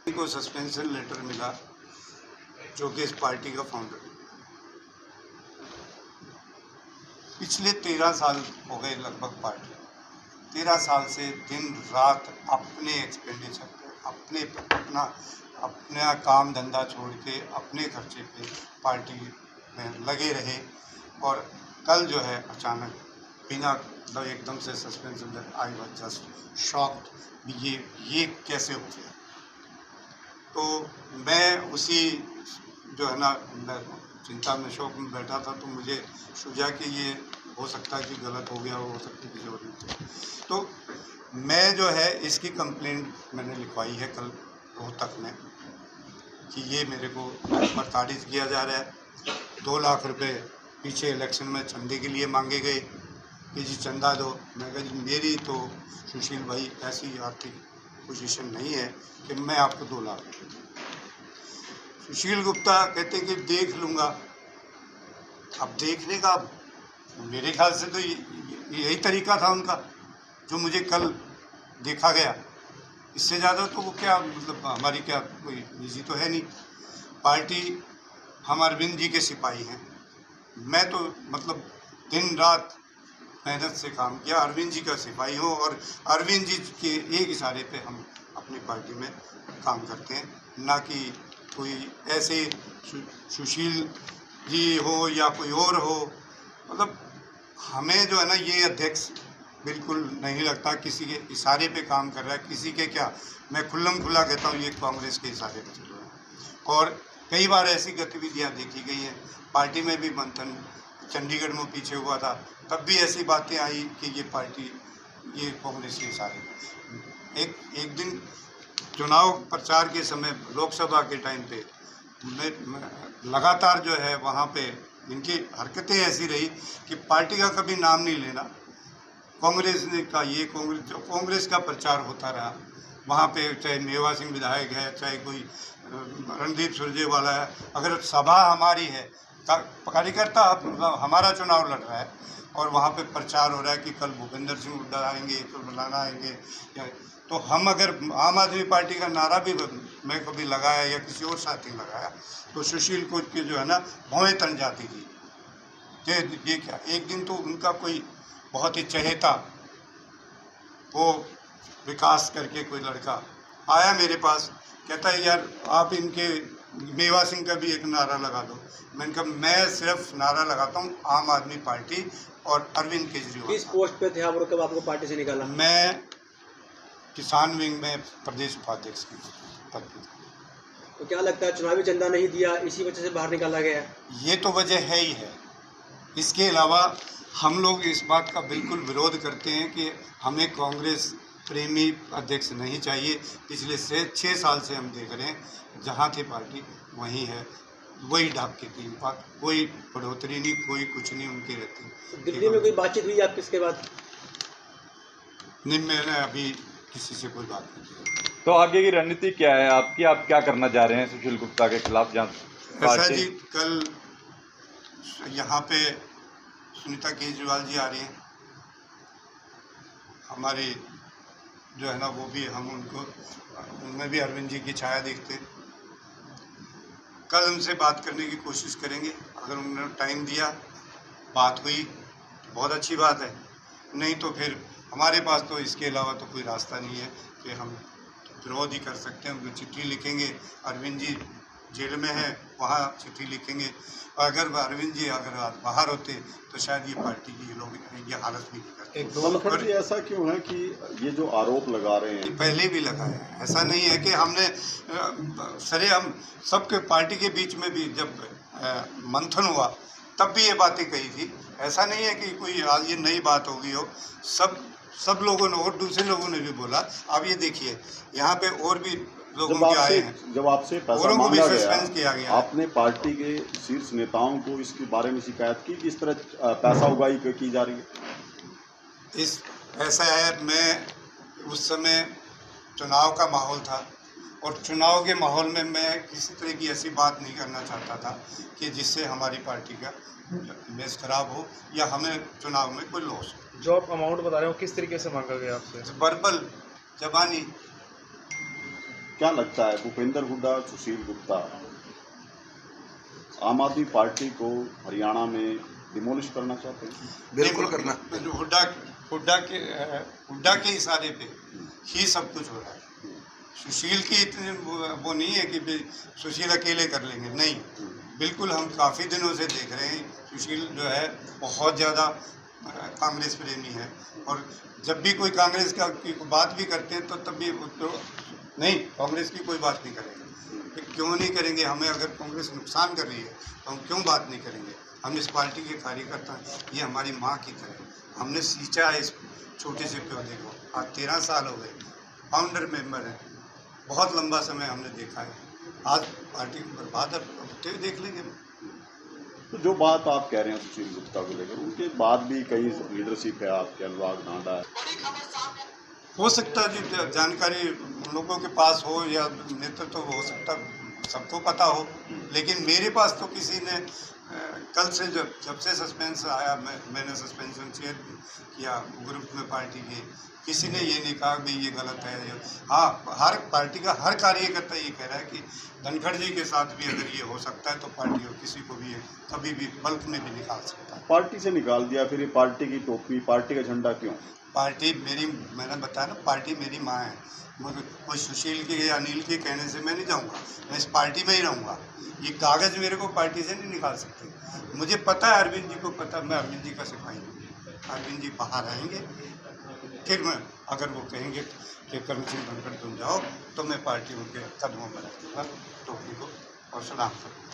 को suspension letter मिला जो कि इस पार्टी का फाउंडर पिछले 13 साल हो गए लगभग पार्टी 13 साल से दिन रात अपने एक्सपेंडिचर पे अपना काम धंधा छोड़ के अपने खर्चे पे पार्टी में लगे रहे और कल जो है अचानक बिना मतलब एकदम से suspension I was just shocked ये कैसे हो गया। तो मैं उसी जो है ना चिंता में शौक में बैठा था तो मुझे सूझा कि ये हो सकता है कि गलत हो गया हो सकता है किसी और ने। तो मैं जो है इसकी कंप्लेंट मैंने लिखवाई है कल रोहतक में कि ये मेरे को प्रताड़ित किया जा रहा है। 2 लाख रुपए पीछे इलेक्शन में चंदे के लिए मांगे गए कि जी चंदा दो। मैं कहा जी मेरी तो सुशील भाई ऐसी आर्थिक पोजीशन नहीं है कि मैं आपको 2 लाख रुपये दूँ। सुशील गुप्ता कहते कि देख लूँगा। अब देखने का मेरे ख्याल से तो यही तरीका था उनका जो मुझे कल देखा गया। इससे ज़्यादा तो वो क्या मतलब हमारी क्या कोई निजी तो है नहीं। पार्टी हम अरविंद जी के सिपाही हैं। मैं तो मतलब दिन रात मेहनत से काम किया, अरविंद जी का सिपाही हूँ और अरविंद जी के एक इशारे पे हम अपनी पार्टी में काम करते हैं, ना कि कोई ऐसे सुशील जी हो या कोई और हो। मतलब हमें जो है ना ये अध्यक्ष बिल्कुल नहीं लगता किसी के इशारे पे काम कर रहा है। किसी के क्या, मैं खुल्लम खुला कहता हूँ ये कांग्रेस के इशारे पे चल रहा है। और कई बार ऐसी गतिविधियाँ देखी गई हैं। पार्टी में भी मंथन चंडीगढ़ में पीछे हुआ था, तब भी ऐसी बातें आई कि ये पार्टी ये कांग्रेस के इशारे। एक दिन चुनाव प्रचार के समय लोकसभा के टाइम पे मैं लगातार जो है वहाँ पे इनकी हरकतें ऐसी रही कि पार्टी का कभी नाम नहीं लेना। कांग्रेस ने का ये कांग्रेस का प्रचार होता रहा वहाँ पे, चाहे मेवा सिंह विधायक है, चाहे कोई रणदीप सुरजेवाला है। अगर सभा हमारी है, कार्यकर्ता हमारा चुनाव लड़ रहा है और वहाँ पे प्रचार हो रहा है कि कल भूपेंद्र सिंह हुड्डा आएंगे, कल फलाना आएंगे, तो हम अगर आम आदमी पार्टी का नारा भी मैं कभी लगाया या किसी और साथी ने लगाया तो सुशील को के जो है ना भौएं तन जाती थी। ये क्या, एक दिन तो उनका कोई बहुत ही चहेता वो विकास करके कोई लड़का आया मेरे पास, कहता है यार आप इनके मेवा सिंह का भी एक नारा लगा दो। मैंने कहा मैं सिर्फ नारा लगाता हूँ आम आदमी पार्टी और अरविंद केजरीवाल। किस पोस्ट पे थे आप और कब आपको पार्टी से निकाला? मैं किसान विंग में प्रदेश उपाध्यक्ष की पद पर था। तो क्या लगता है चुनावी चंदा नहीं दिया इसी वजह से बाहर निकाला गया? ये तो वजह है ही है। इसके अलावा हम लोग इस बात का बिल्कुल विरोध करते हैं कि हमें कांग्रेस प्रेमी अध्यक्ष नहीं चाहिए। पिछले 6 साल से हम देख रहे हैं जहाँ थे पार्टी वहीं है, वही ढाक के 3 पात, कोई बढ़ोतरी नहीं, कोई कुछ नहीं उनके रहते। दिल्ली में कोई बातचीत हुई आपकी इसके बाद? नहीं, मैंने अभी किसी से कोई बात नहीं की। तो आगे की रणनीति क्या है आपकी? आप क्या करना चाह रहे हैं सुशील गुप्ता के खिलाफ? ऐसा जी, कल यहाँ पे सुनीता केजरीवाल जी आ रही हैं, हमारी जो है ना वो भी, हम उनमें भी अरविंद जी की छाया देखते हैं। कल उनसे बात करने की कोशिश करेंगे। अगर उन्होंने टाइम दिया, बात हुई तो बहुत अच्छी बात है, नहीं तो फिर हमारे पास तो इसके अलावा तो कोई रास्ता नहीं है कि हम विरोध ही कर सकते हैं। चिट्ठी लिखेंगे, अरविंद जी जेल में है वहाँ चिट्ठी लिखेंगे। अगर अरविंद जी अगर बाहर होते तो शायद ये पार्टी की ये लोग ये हालत भी नहीं करते। जी ऐसा क्यों है कि ये जो आरोप लगा रहे हैं? पहले भी लगाया है, ऐसा नहीं है कि हमने सरे हम सबके पार्टी के बीच में भी जब मंथन हुआ तब भी ये बातें कही थी। ऐसा नहीं है कि कोई आज ये नई बात हो गई हो। सब लोगों ने और दूसरे लोगों ने भी बोला। अब ये देखिए यहाँ पे और भी लोगों के आए हैं, जब आपसे पैसा मांगा गया, आपने पार्टी के शीर्ष नेताओं को इसके बारे में शिकायत की कि इस तरह पैसा उगाही की जा रही है? ऐसा है, मैं उस समय चुनाव का माहौल था और चुनाव के माहौल में मैं किसी तरह की ऐसी बात नहीं करना चाहता था कि जिससे हमारी पार्टी का इमेज खराब हो या हमें चुनाव में कोई लॉस हो। जो आप अमाउंट बता रहे हो किस तरीके से मांगा गया आपसे? वर्बल जबानी क्या लगता है भूपेंद्र हुड्डा, सुशील गुप्ता आम आदमी पार्टी को हरियाणा में डिमोलिश करना चाहते हैं? बिल्कुल करना। हुड्डा के इशारे पे ही सब कुछ हो रहा है। सुशील की इतनी वो नहीं है कि सुशील अकेले कर लेंगे, नहीं। बिल्कुल हम काफ़ी दिनों से देख रहे हैं सुशील जो है बहुत ज़्यादा कांग्रेस प्रेमी है, और जब भी कोई कांग्रेस की बात भी करते हैं तो तब भी तो नहीं, कांग्रेस की कोई बात नहीं करेंगे। क्यों नहीं करेंगे? हमें अगर कांग्रेस नुकसान कर रही है तो हम क्यों बात नहीं करेंगे? हम इस पार्टी के कार्यकर्ता हैं, ये हमारी माँ की तरह। हमने सींचा है इस छोटे से पौधे को, आज 13 साल हो गए, फाउंडर मेंबर हैं, बहुत लंबा समय हमने देखा है। आज पार्टी बर्बाद होते हुए देख लेंगे। तो जो बात आप कह रहे हैं सुशील गुप्ता को लेकर, उनके बाद भी कई लीडरशिप है आपके, अनुराग नांडा है, हो सकता है जी जानकारी उन लोगों के पास हो या नेतृत्व तो हो सकता, सबको पता हो, लेकिन मेरे पास तो किसी ने कल से जब से सस्पेंस आया, मैंने सस्पेंशन शेयर किया ग्रुप में पार्टी के, किसी ने ये नहीं कहा कि ये गलत है। हाँ, हर पार्टी का हर कार्यकर्ता ये कह रहा है कि धनखड़ जी के साथ भी अगर ये हो सकता है तो पार्टी और किसी को भी कभी भी बल्क में भी निकाल सकता है। पार्टी से निकाल दिया, फिर ये पार्टी की टोपी, पार्टी का झंडा क्यों? पार्टी मेरी, मैंने बताया ना, पार्टी मेरी माँ है। मगर कोई सुशील के या अनिल के कहने से मैं नहीं जाऊँगा, मैं इस पार्टी में ही रहूँगा। ये कागज़ मेरे को पार्टी से नहीं निकाल सकते। मुझे पता है, अरविंद जी को पता, मैं अरविंद जी का सिपाही हूँ। अरविंद जी बाहर आएंगे, फिर मैं अगर वो कहेंगे कि करण सिंह धनखड़ तुम जाओ, तो मैं पार्टी उनके कदमों में रखूँगा, टोपी को और सलाम करूँगा।